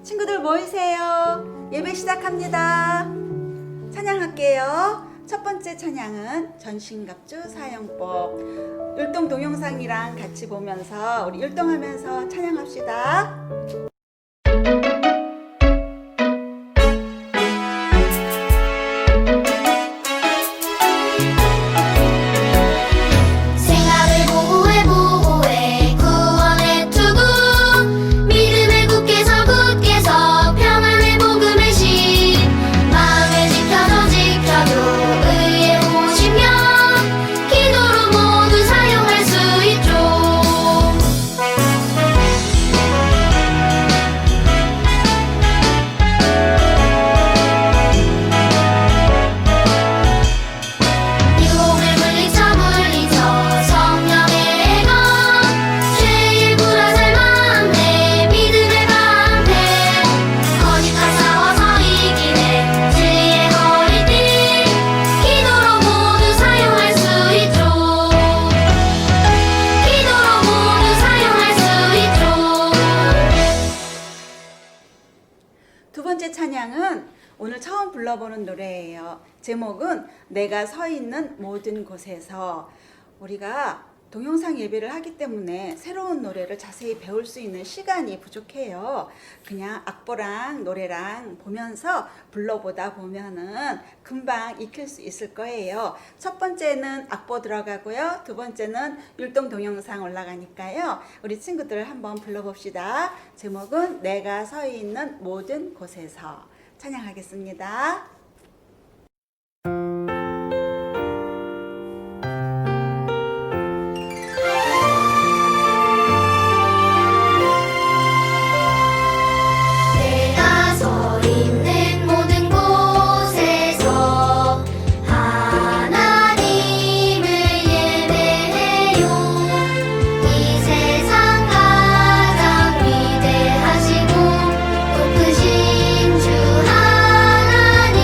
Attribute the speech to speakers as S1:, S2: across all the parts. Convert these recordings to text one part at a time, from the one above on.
S1: 친구들 모이세요. 예배 시작합니다. 찬양할게요. 첫 번째 찬양은 전신갑주 사용법. 율동 동영상이랑 같이 보면서 우리 율동하면서 찬양합시다. 두 번째 찬양은 오늘 처음 불러보는 노래예요. 제목은 내가 서 있는 모든 곳에서. 우리가 동영상 예배를 하기 때문에 새로운 노래를 자세히 배울 수 있는 시간이 부족해요. 그냥 악보랑 노래랑 보면서 불러보다 보면은 금방 익힐 수 있을 거예요. 첫 번째는 악보 들어가고요. 두 번째는 율동 동영상 올라가니까요. 우리 친구들 한번 불러봅시다. 제목은 내가 서 있는 모든 곳에서. 찬양하겠습니다.
S2: 위대하시고 높으신 주 하나님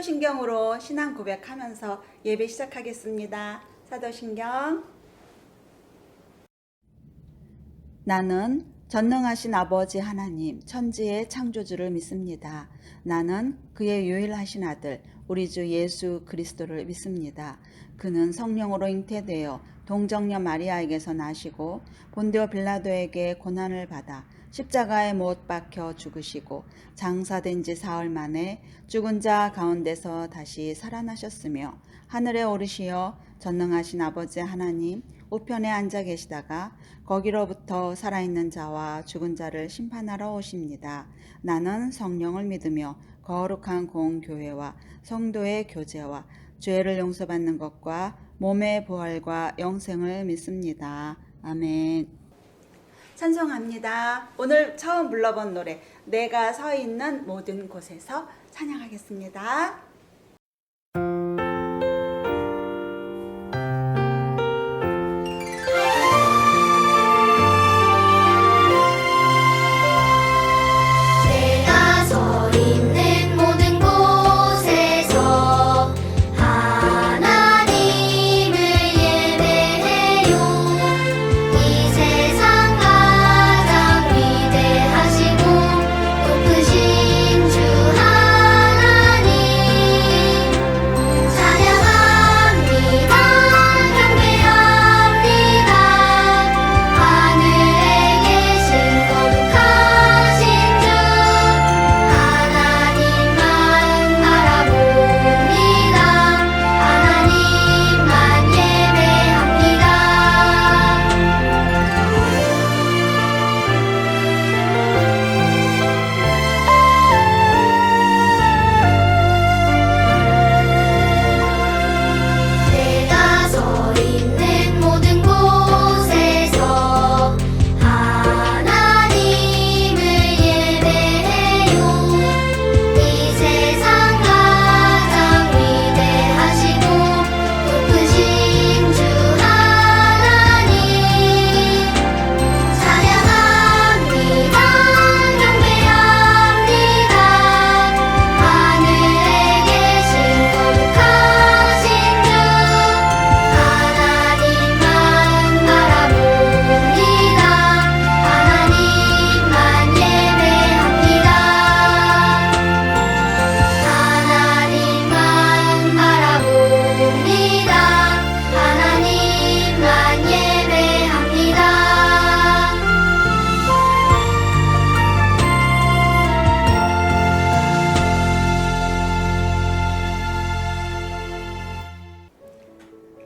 S1: 사도신경으로 신앙 고백하면서 예배 시작하겠습니다. 사도신경. 나는 전능하신 아버지 하나님 천지의 창조주를 믿습니다. 나는 그의 유일하신 아들 우리 주 예수 그리스도를 믿습니다. 그는 성령으로 잉태되어 동정녀 마리아에게서 나시고 본디오 빌라도에게 고난을 받아 십자가에 못 박혀 죽으시고 장사된 지 사흘 만에 죽은 자 가운데서 다시 살아나셨으며 하늘에 오르시어 전능하신 아버지 하나님 우편에 앉아 계시다가 거기로부터 살아있는 자와 죽은 자를 심판하러 오십니다. 나는 성령을 믿으며 거룩한 공교회와 성도의 교제와 죄를 용서받는 것과 몸의 부활과 영생을 믿습니다. 아멘. 찬송합니다. 오늘 처음 불러본 노래 내가 서 있는 모든 곳에서 찬양하겠습니다.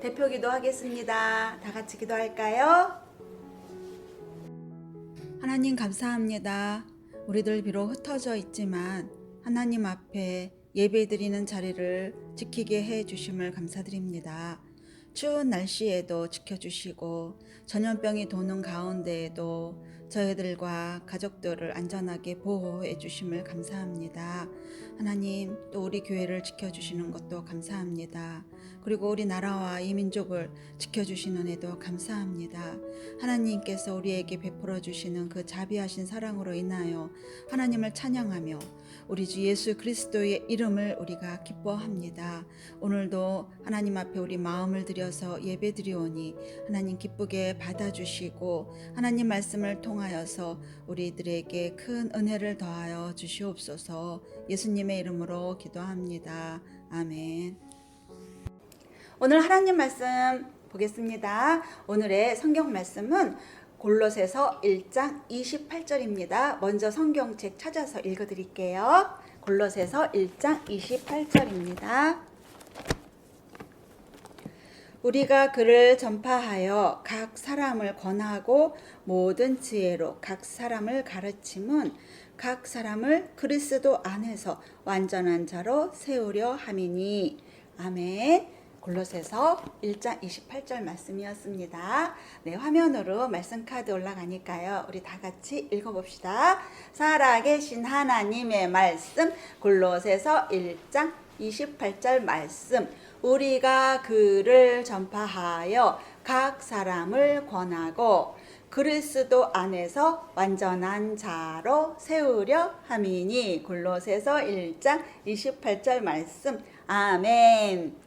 S1: 대표 기도하겠습니다. 다 같이 기도할까요? 하나님 감사합니다. 우리들 비록 흩어져 있지만 하나님 앞에 예배드리는 자리를 지키게 해 주심을 감사드립니다. 추운 날씨에도 지켜주시고 전염병이 도는 가운데에도 저희들과 가족들을 안전하게 보호해 주심을 감사합니다. 하나님, 또 우리 교회를 지켜주시는 것도 감사합니다. 그리고 우리 나라와 이 민족을 지켜주시는 애도 감사합니다. 하나님께서 우리에게 베풀어 주시는 그 자비하신 사랑으로 인하여 하나님을 찬양하며 우리 주 예수 그리스도의 이름을 우리가 기뻐합니다. 오늘도 하나님 앞에 우리 마음을 들여서 예배드리오니 하나님 기쁘게 받아주시고 하나님 말씀을 통하여서 우리들에게 큰 은혜를 더하여 주시옵소서. 예수님의 이름으로 기도합니다. 아멘. 오늘 하나님 말씀 보겠습니다. 오늘의 성경 말씀은 골로새서 1장 28절입니다. 먼저 성경책 찾아서 읽어드릴게요. 골로새서 1장 28절입니다. 우리가 그를 전파하여 각 사람을 권하고 모든 지혜로 각 사람을 가르침은 각 사람을 그리스도 안에서 완전한 자로 세우려 함이니. 아멘. 골로새서 1장 28절 말씀이었습니다. 네, 화면으로 말씀 카드 올라가니까요. 우리 다 같이 읽어봅시다. 살아계신 하나님의 말씀, 골로새서 1장 28절 말씀. 우리가 그를 전파하여 각 사람을 권하고 그리스도 안에서 완전한 자로 세우려 함이니. 골로새서 1장 28절 말씀. 아멘.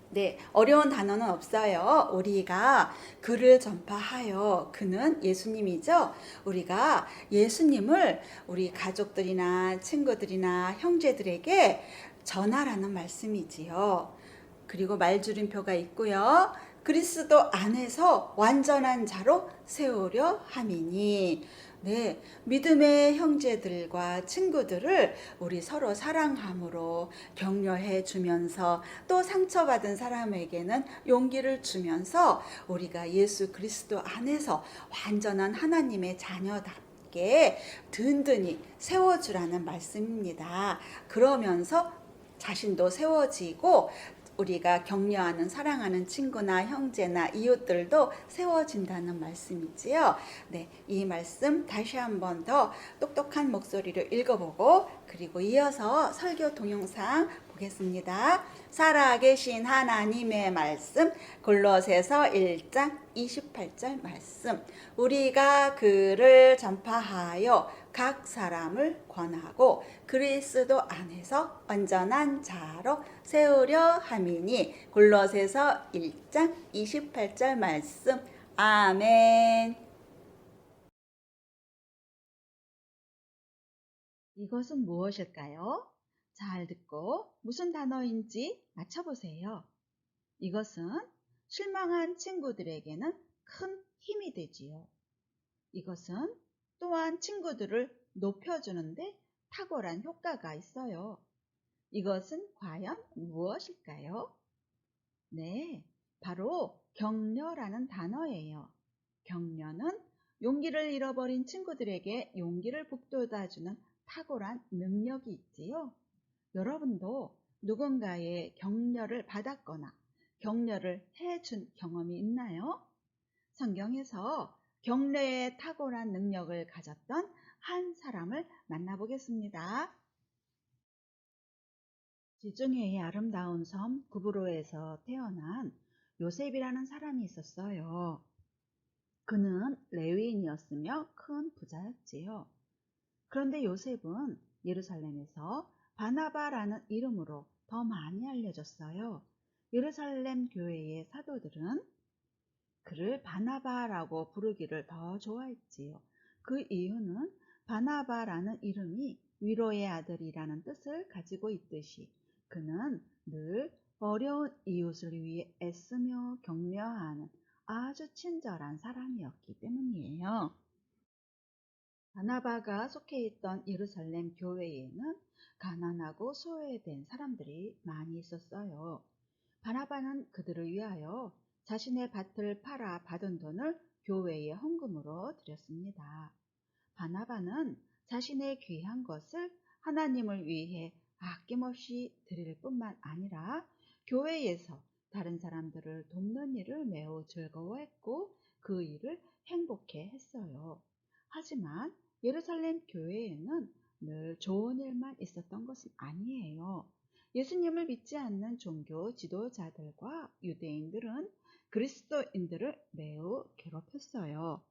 S1: 네, 어려운 단어는 없어요. 우리가 그를 전파하여, 그는 예수님이죠. 우리가 예수님을 우리 가족들이나 친구들이나 형제들에게 전하라는 말씀이지요. 그리고 말줄임표가 있고요. 그리스도 안에서 완전한 자로 세우려 함이니. 네, 믿음의 형제들과 친구들을 우리 서로 사랑함으로 격려해 주면서, 또 상처받은 사람에게는 용기를 주면서 우리가 예수 그리스도 안에서 완전한 하나님의 자녀답게 든든히 세워주라는 말씀입니다. 그러면서 자신도 세워지고, 우리가 격려하는 사랑하는 친구나 형제나 이웃들도 세워진다는 말씀이지요. 네, 이 말씀 다시 한번 더 똑똑한 목소리로 읽어보고, 그리고 이어서 설교 동영상 보겠습니다. 살아계신 하나님의 말씀, 골로새서 1장 28절 말씀. 우리가 그를 전파하여 각 사람을 권하고 그리스도 안에서 완전한 자로 세우려 함이니. 골로새서 1장 28절 말씀. 아멘. 이것은 무엇일까요? 잘 듣고 무슨 단어인지 맞춰보세요. 이것은 실망한 친구들에게는 큰 힘이 되지요. 이것은 또한 친구들을 높여주는데 탁월한 효과가 있어요. 이것은 과연 무엇일까요? 네, 바로 격려라는 단어예요. 격려는 용기를 잃어버린 친구들에게 용기를 북돋아주는 탁월한 능력이 있지요. 여러분도 누군가의 격려를 받았거나 격려를 해준 경험이 있나요? 성경에서 격려에 탁월한 능력을 가졌던 한 사람을 만나보겠습니다. 지중해의 아름다운 섬 구브로에서 태어난 요셉이라는 사람이 있었어요. 그는 레위인이었으며 큰 부자였지요. 그런데 요셉은 예루살렘에서 바나바라는 이름으로 더 많이 알려졌어요. 예루살렘 교회의 사도들은 그를 바나바라고 부르기를 더 좋아했지요. 그 이유는 바나바라는 이름이 위로의 아들이라는 뜻을 가지고 있듯이 그는 늘 어려운 이웃을 위해 애쓰며 격려하는 아주 친절한 사람이었기 때문이에요. 바나바가 속해 있던 예루살렘 교회에는 가난하고 소외된 사람들이 많이 있었어요. 바나바는 그들을 위하여 자신의 밭을 팔아 받은 돈을 교회에 헌금으로 드렸습니다. 바나바는 자신의 귀한 것을 하나님을 위해 아낌없이 드릴 뿐만 아니라 교회에서 다른 사람들을 돕는 일을 매우 즐거워했고 그 일을 행복해 했어요. 하지만 예루살렘 교회에는 늘 좋은 일만 있었던 것은 아니에요. 예수님을 믿지 않는 종교 지도자들과 유대인들은 그리스도인들을 매우 괴롭혔어요.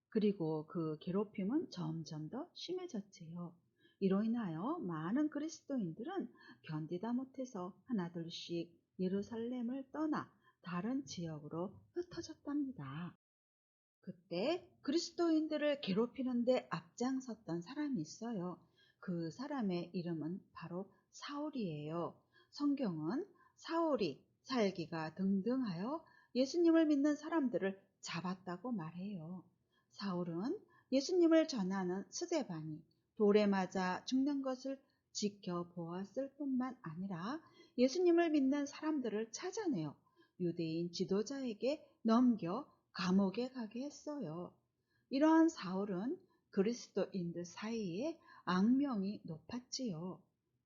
S1: 그리고 그 괴롭힘은 점점 더 심해졌지요. 이로 인하여 많은 그리스도인들은 견디다 못해서 하나둘씩 예루살렘을 떠나 다른 지역으로 흩어졌답니다. 그때 그리스도인들을 괴롭히는데 앞장섰던 사람이 있어요. 그 사람의 이름은 바로 사울이에요. 성경은 사울이 살기가 등등하여 예수님을 믿는 사람들을 잡았다고 말해요. 사울은 예수님을 전하는 스데반이 돌에 맞아 죽는 것을 지켜보았을 뿐만 아니라 예수님을 믿는 사람들을 찾아내어 유대인 지도자에게 넘겨 감옥에 가게 했어요. 이러한 사울은 그리스도인들 사이에 악명이 높았지요.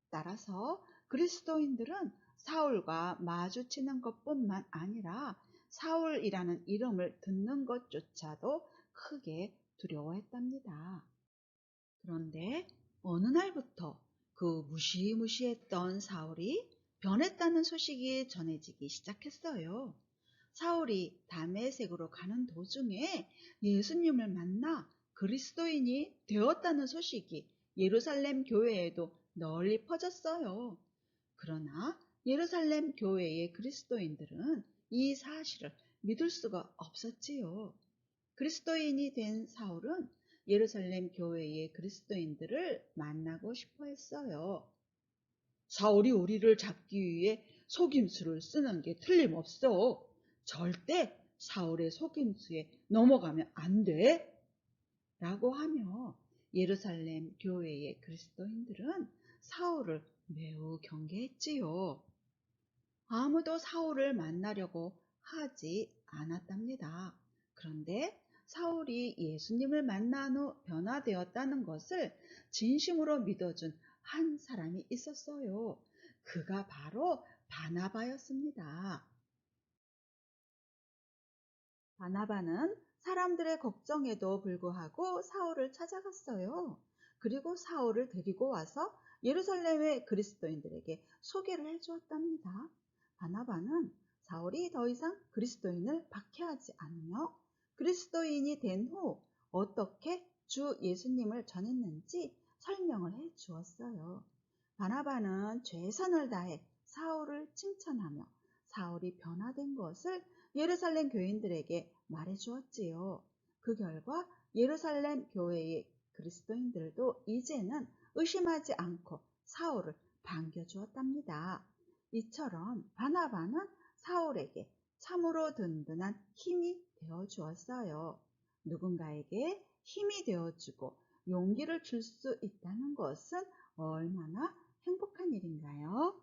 S1: 따라서 그리스도인들은 사울과 마주치는 것뿐만 아니라 사울이라는 이름을 듣는 것조차도 크게 두려워했답니다. 그런데 어느 날부터 그 무시무시했던 사울이 변했다는 소식이 전해지기 시작했어요.
S2: 사울이 다메섹으로 가는 도중에 예수님을 만나 그리스도인이 되었다는 소식이 예루살렘 교회에도 널리 퍼졌어요. 그러나 예루살렘 교회의 그리스도인들은 이 사실을 믿을 수가 없었지요. 그리스도인이 된 사울은 예루살렘 교회의 그리스도인들을 만나고 싶어 했어요. 사울이 우리를 잡기 위해 속임수를 쓰는 게 틀림없어. 절대 사울의 속임수에 넘어가면 안 돼. 라고 하며 예루살렘 교회의 그리스도인들은 사울을 매우 경계했지요. 아무도 사울을 만나려고 하지 않았답니다. 그런데 사울이 예수님을 만난 후 변화되었다는 것을 진심으로 믿어준 한 사람이 있었어요. 그가 바로 바나바였습니다. 바나바는 사람들의 걱정에도 불구하고 사울을 찾아갔어요. 그리고 사울을 데리고 와서 예루살렘의 그리스도인들에게 소개를 해주었답니다. 바나바는 사울이 더 이상 그리스도인을 박해하지 않으며 그리스도인이 된 후 어떻게 주 예수님을 전했는지 설명을 해 주었어요. 바나바는 최선을 다해 사울을 칭찬하며 사울이 변화된 것을 예루살렘 교인들에게 말해 주었지요. 그 결과 예루살렘 교회의 그리스도인들도 이제는 의심하지 않고 사울을 반겨주었답니다. 이처럼 바나바는 사울에게 참으로 든든한 힘이 되어 주었어요. 누군가에게 힘이 되어주고 용기를 줄 수 있다는 것은 얼마나 행복한 일인가요?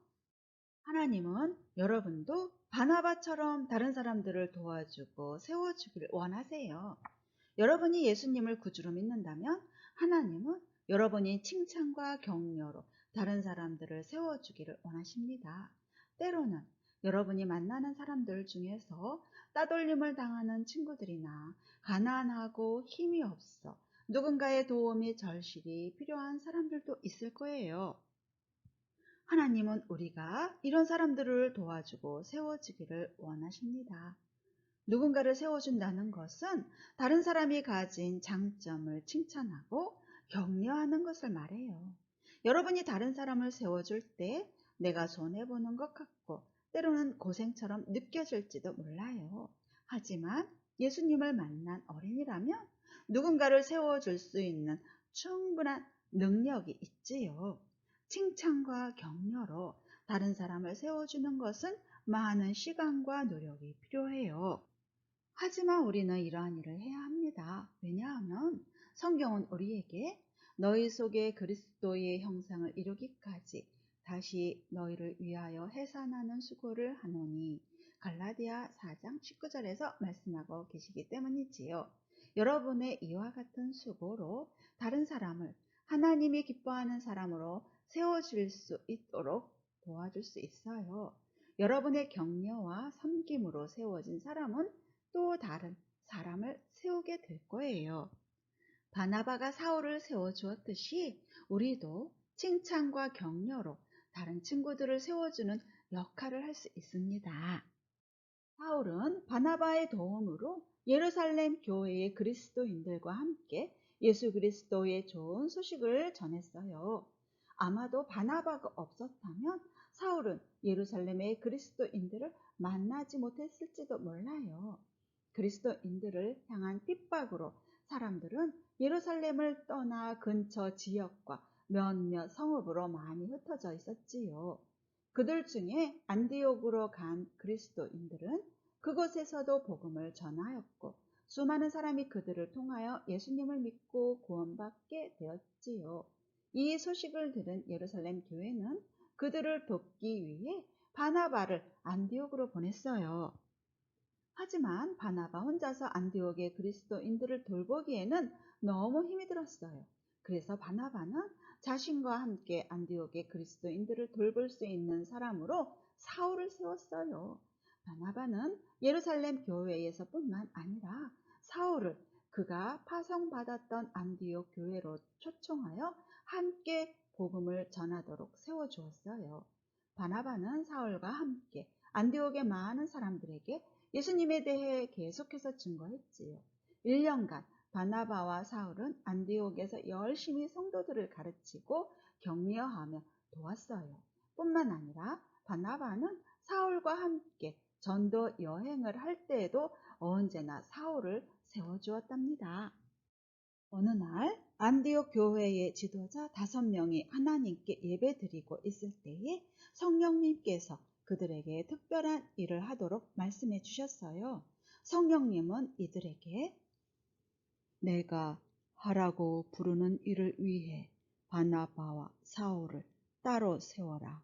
S2: 하나님은 여러분도 바나바처럼 다른 사람들을 도와주고 세워주기를 원하세요. 여러분이 예수님을 구주로 믿는다면 하나님은 여러분이 칭찬과 격려로 다른 사람들을 세워주기를 원하십니다. 때로는 여러분이 만나는 사람들 중에서 따돌림을 당하는 친구들이나 가난하고 힘이 없어 누군가의 도움이 절실히 필요한 사람들도 있을 거예요. 하나님은 우리가 이런 사람들을 도와주고 세워주기를 원하십니다. 누군가를 세워준다는 것은 다른 사람이 가진 장점을 칭찬하고 격려하는 것을 말해요. 여러분이 다른 사람을 세워줄 때 내가 손해보는 것 같고 때로는 고생처럼 느껴질지도 몰라요. 하지만 예수님을 만난 어린이라면 누군가를 세워줄 수 있는 충분한 능력이 있지요. 칭찬과 격려로 다른 사람을 세워주는 것은 많은 시간과 노력이 필요해요. 하지만 우리는 이러한 일을 해야 합니다. 왜냐하면 성경은 우리에게 너희 속에 그리스도의 형상을 이루기까지 다시 너희를 위하여 해산하는 수고를 하노니 갈라디아 4장 19절에서 말씀하고 계시기 때문이지요. 여러분의 이와 같은 수고로 다른 사람을 하나님이 기뻐하는 사람으로 세워줄 수 있도록 도와줄 수 있어요. 여러분의 격려와 섬김으로 세워진 사람은 또 다른 사람을 세우게 될 거예요. 바나바가 사울을 세워주었듯이 우리도 칭찬과 격려로 다른 친구들을 세워주는 역할을 할 수 있습니다. 사울은 바나바의 도움으로 예루살렘 교회의 그리스도인들과 함께 예수 그리스도의 좋은 소식을 전했어요. 아마도 바나바가 없었다면 사울은 예루살렘의 그리스도인들을 만나지 못했을지도 몰라요. 그리스도인들을 향한 핍박으로 사람들은 예루살렘을 떠나 근처 지역과 몇몇 성읍으로 많이 흩어져 있었지요. 그들 중에 안디옥으로 간 그리스도인들은 그곳에서도 복음을 전하였고 수많은 사람이 그들을 통하여 예수님을 믿고 구원받게 되었지요. 이 소식을 들은 예루살렘 교회는 그들을 돕기 위해 바나바를 안디옥으로 보냈어요. 하지만 바나바 혼자서 안디옥의 그리스도인들을 돌보기에는 너무 힘이 들었어요. 그래서 바나바는 자신과 함께 안디옥의 그리스도인들을 돌볼 수 있는 사람으로 사울을 세웠어요. 바나바는 예루살렘 교회에서뿐만 아니라 사울을 그가 파송받았던 안디옥 교회로 초청하여 함께 복음을 전하도록 세워주었어요. 바나바는 사울과 함께 안디옥의 많은 사람들에게 예수님에 대해 계속해서 증거했지요. 1년간 바나바와 사울은 안디옥에서 열심히 성도들을 가르치고 격려하며 도왔어요. 뿐만 아니라 바나바는 사울과 함께 전도 여행을 할 때에도 언제나 사울을 세워주었답니다. 어느 날 안디옥 교회의 지도자 5명이 하나님께 예배드리고 있을 때에 성령님께서 그들에게 특별한 일을 하도록 말씀해 주셨어요. 성령님은 이들에게 내가 하라고 부르는 일을 위해 바나바와 사울을 따로 세워라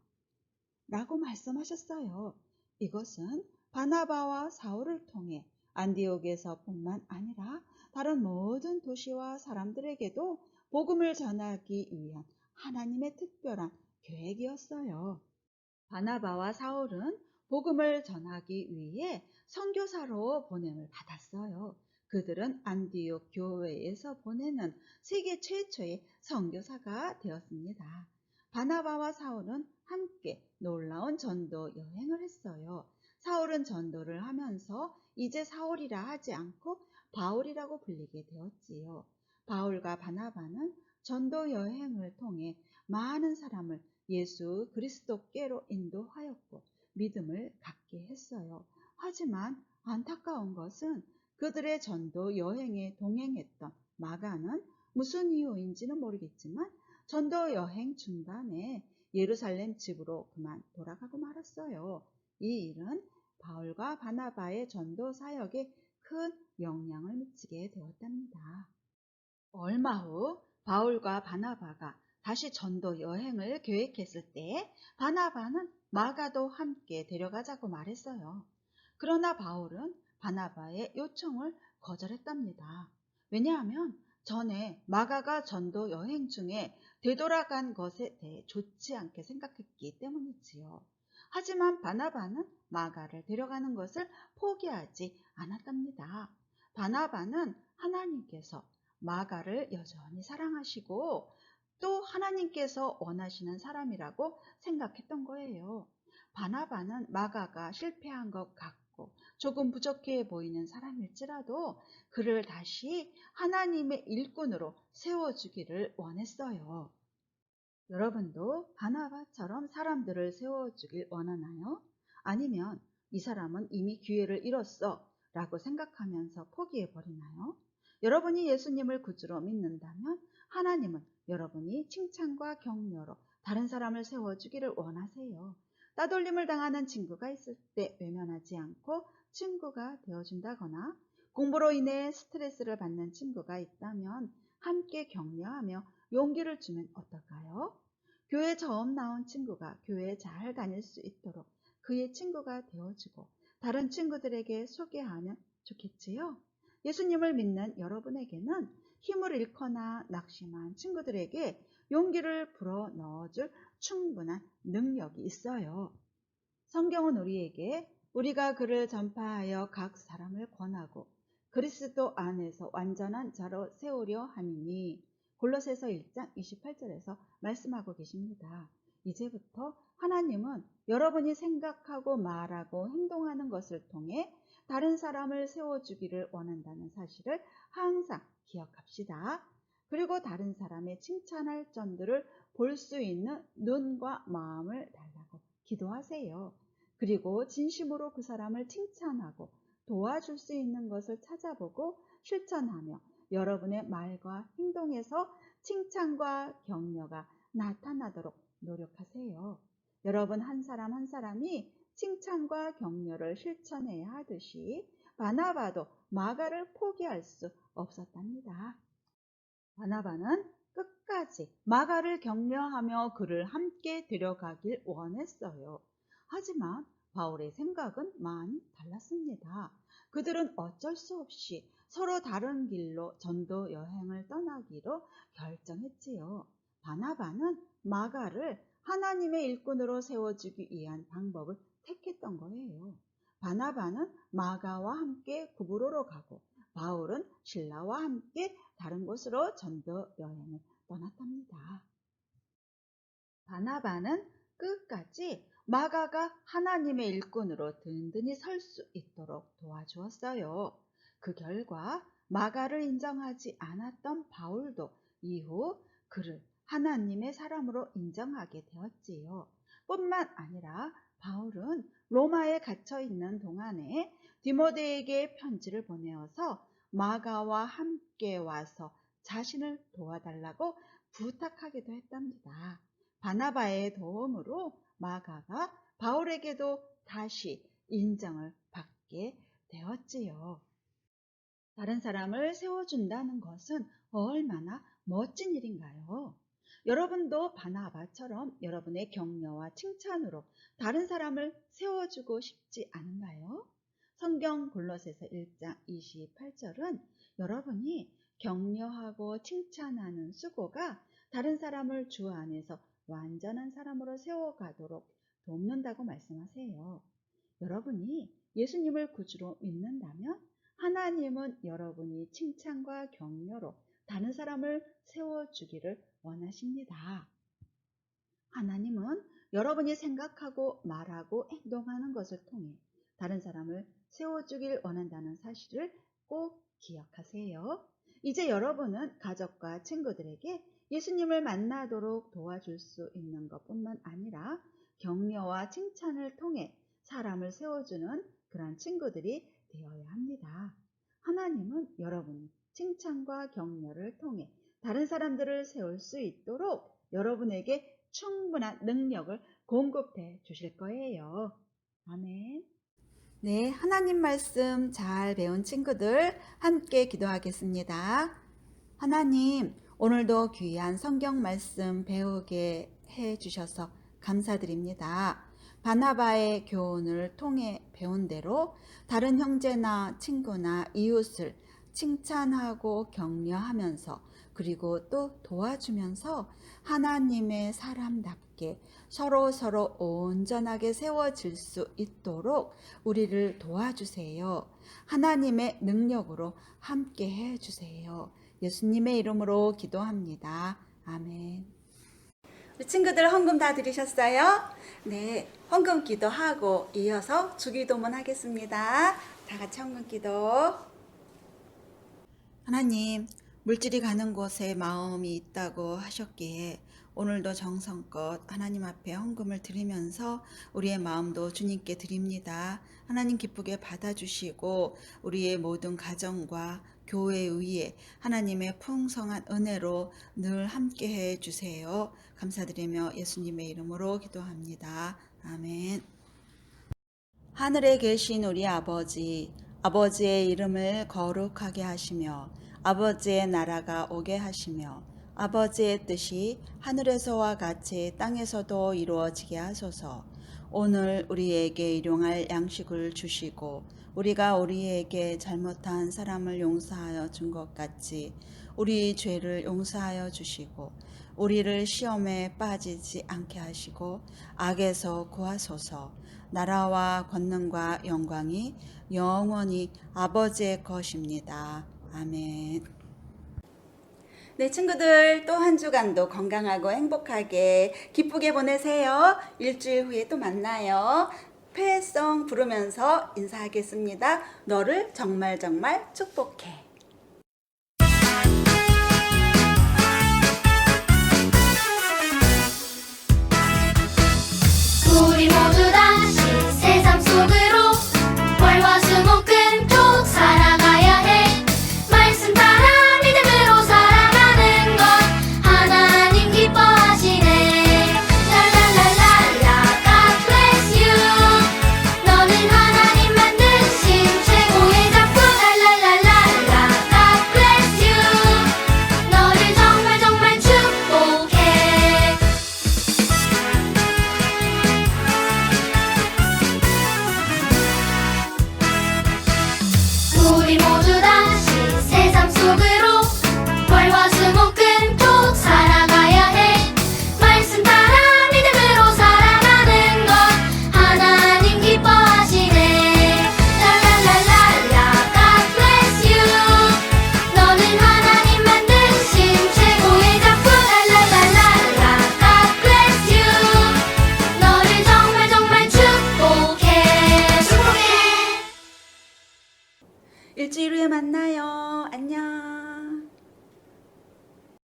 S2: 라고 말씀하셨어요. 이것은 바나바와 사울을 통해 안디옥에서뿐만 아니라 다른 모든 도시와 사람들에게도 복음을 전하기 위한 하나님의 특별한 계획이었어요. 바나바와 사울은 복음을 전하기 위해 선교사로 보냄을 받았어요. 그들은 안디옥 교회에서 보내는 세계 최초의 선교사가 되었습니다. 바나바와 사울은 함께 놀라운 전도 여행을 했어요. 사울은 전도를 하면서 이제 사울이라 하지 않고 바울이라고 불리게 되었지요. 바울과 바나바는 전도 여행을 통해 많은 사람을 예수 그리스도께로 인도하였고 믿음을 갖게 했어요. 하지만 안타까운 것은 그들의 전도 여행에 동행했던 마가는 무슨 이유인지는 모르겠지만 전도 여행 중간에 예루살렘 집으로 그만 돌아가고 말았어요. 이 일은 바울과 바나바의 전도 사역에 큰 영향을 미치게 되었답니다. 얼마 후 바울과 바나바가 다시 전도 여행을 계획했을 때 바나바는 마가도 함께 데려가자고 말했어요. 그러나 바울은 바나바의 요청을 거절했답니다. 왜냐하면 전에 마가가 전도 여행 중에 되돌아간 것에 대해 좋지 않게 생각했기 때문이지요. 하지만 바나바는 마가를 데려가는 것을 포기하지 않았답니다. 바나바는 하나님께서 마가를 여전히 사랑하시고 또 하나님께서 원하시는 사람이라고 생각했던 거예요. 바나바는 마가가 실패한 것 같고 조금 부족해 보이는 사람일지라도 그를 다시 하나님의 일꾼으로 세워주기를 원했어요. 여러분도 바나바처럼 사람들을 세워주길 원하나요? 아니면 이 사람은 이미 기회를 잃었어 라고 생각하면서 포기해버리나요? 여러분이 예수님을 구주로 믿는다면 하나님은 여러분이 칭찬과 격려로 다른 사람을 세워주기를 원하세요. 따돌림을 당하는 친구가 있을 때 외면하지 않고 친구가 되어준다거나 공부로 인해 스트레스를 받는 친구가 있다면 함께 격려하며 용기를 주면 어떨까요? 교회 처음 나온 친구가 교회에 잘 다닐 수 있도록 그의 친구가 되어주고 다른 친구들에게 소개하면 좋겠지요? 예수님을 믿는 여러분에게는 힘을 잃거나 낙심한 친구들에게 용기를 불어 넣어줄 충분한 능력이 있어요. 성경은 우리에게 우리가 그를 전파하여 각 사람을 권하고 그리스도 안에서 완전한 자로 세우려 함이니 골로새서 1장 28절에서 말씀하고 계십니다. 이제부터 하나님은 여러분이 생각하고 말하고 행동하는 것을 통해 다른 사람을 세워주기를 원한다는 사실을 항상 기억합시다. 그리고 다른 사람의 칭찬할 점들을 볼 수 있는 눈과 마음을 달라고 기도하세요. 그리고 진심으로 그 사람을 칭찬하고 도와줄 수 있는 것을 찾아보고 실천하며 여러분의 말과 행동에서 칭찬과 격려가 나타나도록 노력하세요. 여러분 한 사람 한 사람이 칭찬과 격려를 실천해야 하듯이 바나바도 마가를 포기할 수 없었답니다. 바나바는 끝까지 마가를 격려하며 그를 함께 데려가길 원했어요. 하지만 바울의 생각은 많이 달랐습니다. 그들은 어쩔 수 없이 서로 다른 길로 전도 여행을 떠나기로 결정했지요. 바나바는 마가를 하나님의 일꾼으로 세워주기 위한 방법을 택했던 거예요. 바나바는 마가와 함께 구브로로 가고 바울은 신라와 함께 다른 곳으로 전도 여행을 떠났답니다. 바나바는 끝까지 마가가 하나님의 일꾼으로 든든히 설 수 있도록 도와주었어요. 그 결과 마가를 인정하지 않았던 바울도 이후 그를 하나님의 사람으로 인정하게 되었지요. 뿐만 아니라 바울은 로마에 갇혀 있는 동안에 디모데에게 편지를 보내어서 마가와 함께 와서 자신을 도와달라고 부탁하기도 했답니다. 바나바의 도움으로 마가가 바울에게도 다시 인정을 받게 되었지요. 다른 사람을 세워준다는 것은 얼마나 멋진 일인가요? 여러분도 바나바처럼 여러분의 격려와 칭찬으로 다른 사람을 세워주고 싶지 않은가요? 성경 골로새서 1장 28절은 여러분이 격려하고 칭찬하는 수고가 다른 사람을 주 안에서 완전한 사람으로 세워가도록 돕는다고 말씀하세요. 여러분이 예수님을 구주로 믿는다면 하나님은 여러분이 칭찬과 격려로 다른 사람을 세워주기를 원하십니다. 하나님은 여러분이 생각하고 말하고 행동하는 것을 통해 다른 사람을 세워주길 원한다는 사실을 꼭 기억하세요. 이제 여러분은 가족과 친구들에게 예수님을 만나도록 도와줄 수 있는 것뿐만 아니라 격려와 칭찬을 통해 사람을 세워주는 그런 친구들이 되어야 합니다. 하나님은 여러분이 칭찬과 격려를 통해 다른 사람들을 세울 수 있도록 여러분에게 충분한 능력을 공급해 주실 거예요. 아멘.
S1: 네, 하나님 말씀 잘 배운 친구들 함께 기도하겠습니다. 하나님, 오늘도 귀한 성경 말씀 배우게 해 주셔서 감사드립니다. 바나바의 교훈을 통해 배운 대로 다른 형제나 친구나 이웃을 칭찬하고 격려하면서 그리고 또 도와주면서 하나님의 사람답게 서로 온전하게 세워질 수 있도록 우리를 도와주세요. 하나님의 능력으로 함께 해주세요. 예수님의 이름으로 기도합니다. 아멘. 우리 친구들 헌금 다 드리셨어요? 네, 헌금 기도하고 이어서 주기도문 하겠습니다. 다 같이 헌금 기도. 하나님, 물질이 가는 곳에 마음이 있다고 하셨기에 오늘도 정성껏 하나님 앞에 헌금을 드리면서 우리의 마음도 주님께 드립니다. 하나님 기쁘게 받아주시고 우리의 모든 가정과 교회 위에 하나님의 풍성한 은혜로 늘 함께 해주세요. 감사드리며 예수님의 이름으로 기도합니다. 아멘. 하늘에 계신 우리 아버지, 아버지의 이름을 거룩하게 하시며 아버지의 나라가 오게 하시며 아버지의 뜻이 하늘에서와 같이 땅에서도 이루어지게 하소서. 오늘 우리에게 일용할 양식을 주시고 우리가 우리에게 잘못한 사람을 용서하여 준 것 같이 우리 죄를 용서하여 주시고 우리를 시험에 빠지지 않게 하시고 악에서 구하소서. 나라와 권능과 영광이 영원히 아버지의 것입니다. 아멘. 네, 친구들 또 한 주간도 건강하고 행복하게 기쁘게 보내세요. 일주일 후에 또 만나요. 폐송 부르면서 인사하겠습니다. 너를 정말 축복해.